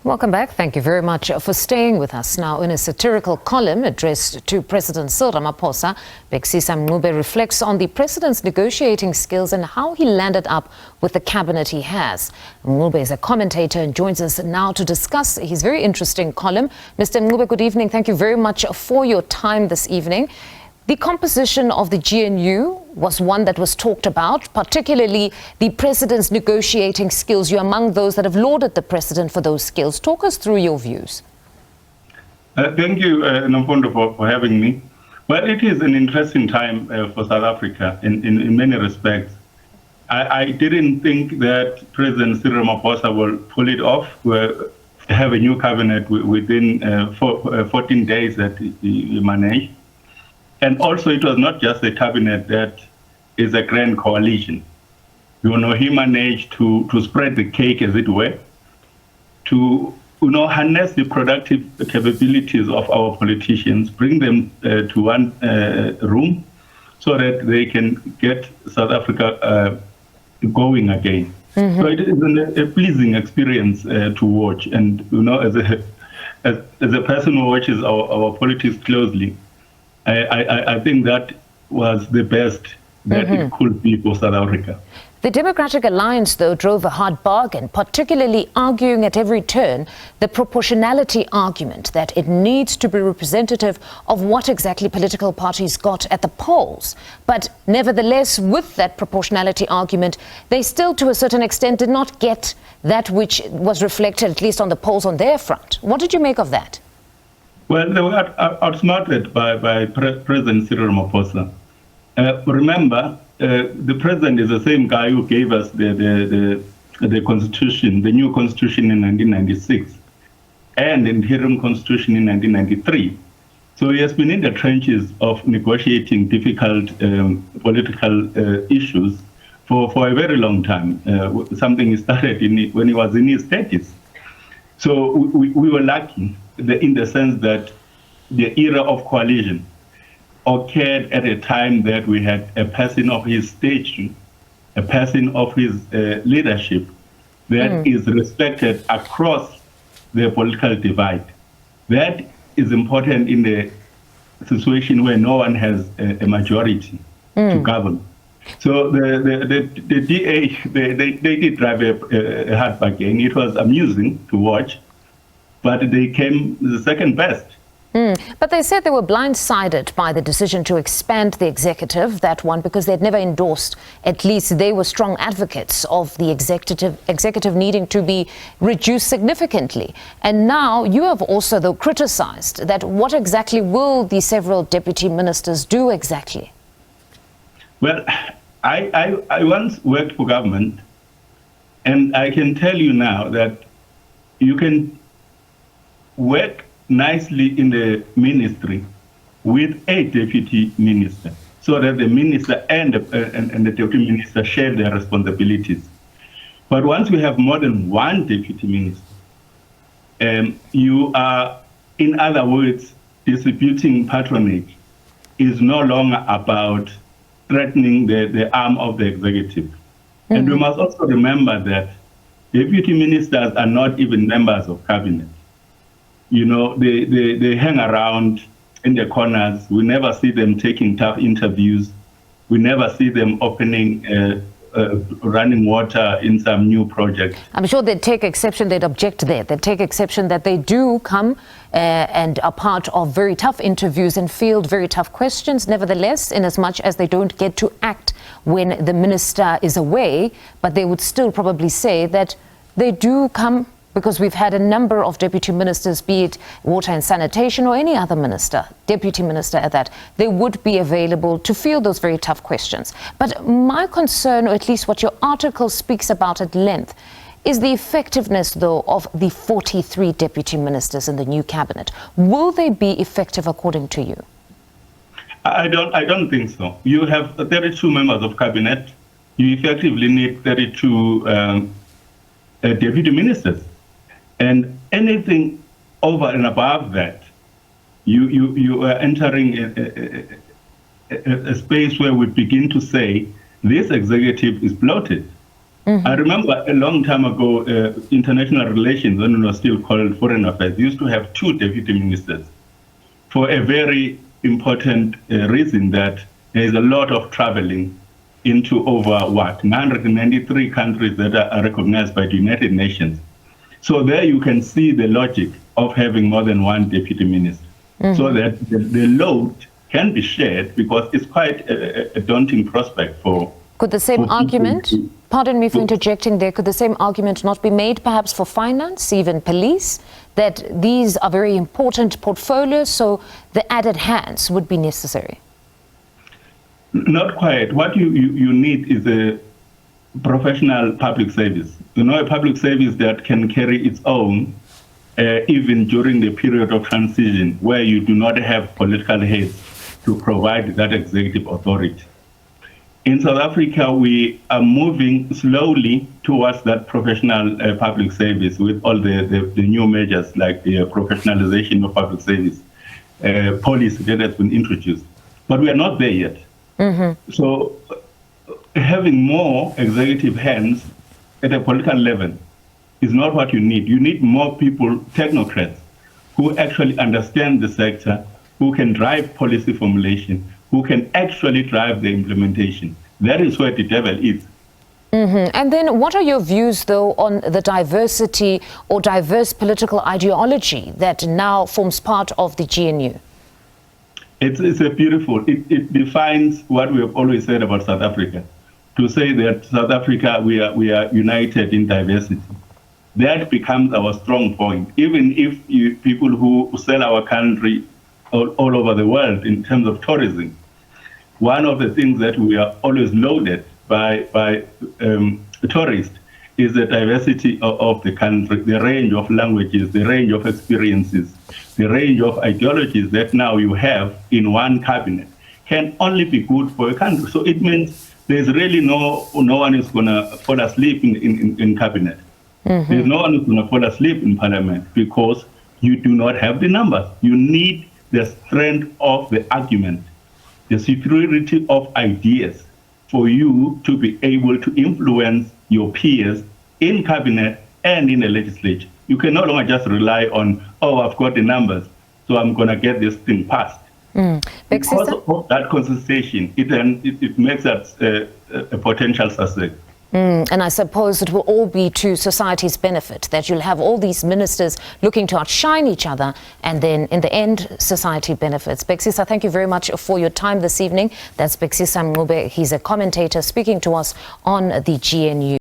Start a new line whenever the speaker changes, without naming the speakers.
Welcome back. Thank you very much for staying with us. Now, in a satirical column addressed to President Cyril Ramaphosa, Bhekisisa Mncube reflects on the president's negotiating skills and how he landed up with the cabinet he has. Mncube is a commentator and joins us now to discuss his very interesting column. Mr. Mncube, good evening. Thank you very much for your time this evening. The composition of the GNU was one that was talked about, particularly the president's negotiating skills. You're among those that have lauded the president for those skills. Talk us through your views.
Thank you, Nampondo, for having me. Well, it is an interesting time for South Africa in many respects. I didn't think that President Cyril Ramaphosa will pull it off, have a new cabinet within 14 days that he managed. And also, it was not just a cabinet that is a grand coalition. You know, he managed to spread the cake, as it were, to harness the productive capabilities of our politicians, bring them to one room so that they can get South Africa going again. Mm-hmm. So it is a pleasing experience to watch. And, as a person who watches our politics closely, I think that was the best that it could be for South Africa.
The Democratic Alliance, though, drove a hard bargain, particularly arguing at every turn the proportionality argument that it needs to be representative of what exactly political parties got at the polls. But nevertheless, with that proportionality argument, they still, to a certain extent, did not get that which was reflected, at least on the polls on their front. What did you make of that?
Well, they were outsmarted by President Cyril Ramaphosa. Remember, the president is the same guy who gave us the constitution, the new constitution in 1996, and the interim constitution in 1993. So he has been in the trenches of negotiating difficult political issues for a very long time, something he started when he was in his 30s. So we were lucky in the sense that the era of coalition occurred at a time that we had a person of his stature, a person of his leadership that is respected across the political divide. That is important in the situation where no one has a majority to govern. So the DA, they did drive a hard bargain. It was amusing to watch, but they came the second best.
But they said they were blindsided by the decision to expand the executive, that one, because they'd never endorsed, at least they were strong advocates of the executive needing to be reduced significantly. And now you have also, though, criticized that what exactly will the several deputy ministers do exactly? Well,
I once worked for government, and I can tell you now that you can work nicely in the ministry with a deputy minister, so that the minister and the deputy minister share their responsibilities. But once we have more than one deputy minister, you are, in other words, distributing patronage is no longer about threatening the arm of the executive. And we must also remember that deputy ministers are not even members of cabinet. They hang around in the corners. We never see them taking tough interviews. We never see them opening, running water in some new project.
I'm sure they'd take exception, they'd object there. They'd take exception that they do come and are part of very tough interviews and field very tough questions. Nevertheless, in as much as they don't get to act when the minister is away, but they would still probably say that they do come, because we've had a number of deputy ministers, be it water and sanitation or any other minister, deputy minister at that, they would be available to field those very tough questions. But my concern, or at least what your article speaks about at length, is the effectiveness, though, of the 43 deputy ministers in the new cabinet. Will they be effective according to you?
I don't think so. You have 32 members of cabinet. You effectively need 32 deputy ministers. And anything over and above that, you are entering a space where we begin to say this executive is bloated. I remember a long time ago, international relations, when it was still called foreign affairs, used to have 2 deputy ministers for a very important reason that there is a lot of traveling into over 993 countries that are recognized by the United Nations. So there you can see the logic of having more than 1 deputy minister, so that the load can be shared, because it's quite a daunting prospect for.
Could the same argument, pardon me for interjecting there, could the same argument not be made perhaps for finance, even police, that these are very important portfolios, so the added hands would be necessary?
Not quite. What you need is a professional public service. A public service that can carry its own, even during the period of transition, where you do not have political heads to provide that executive authority. In South Africa, we are moving slowly towards that professional public service with all the new measures like the professionalization of public service policy that has been introduced. But we are not there yet. So having more executive hands at a political level is not what you need. You need more people, technocrats, who actually understand the sector, who can drive policy formulation, who can actually drive the implementation. That is where the devil is.
And then what are your views, though, on the diversity or diverse political ideology that now forms part of the GNU?
It's a beautiful, it defines what we have always said about South Africa. To say that South Africa, we are united in diversity. That becomes our strong point. Even if people who sell our country all over the world in terms of tourism, one of the things that we are always loaded by tourists is the diversity of the country, the range of languages, the range of experiences, the range of ideologies that now you have in one cabinet can only be good for a country. So it means there's really no one is going to fall asleep in cabinet. There's no one who's going to fall asleep in parliament, because you do not have the numbers. You need the strength of the argument, the superiority of ideas for you to be able to influence your peers in cabinet and in the legislature. You can no longer just rely on, I've got the numbers, so I'm going to get this thing passed. Because of that concentration, it makes us a potential success.
And I suppose it will all be to society's benefit, that you'll have all these ministers looking to outshine each other, and then in the end, society benefits. Bhekisisa, thank you very much for your time this evening. That's Bhekisisa Mncube. He's a commentator speaking to us on the GNU.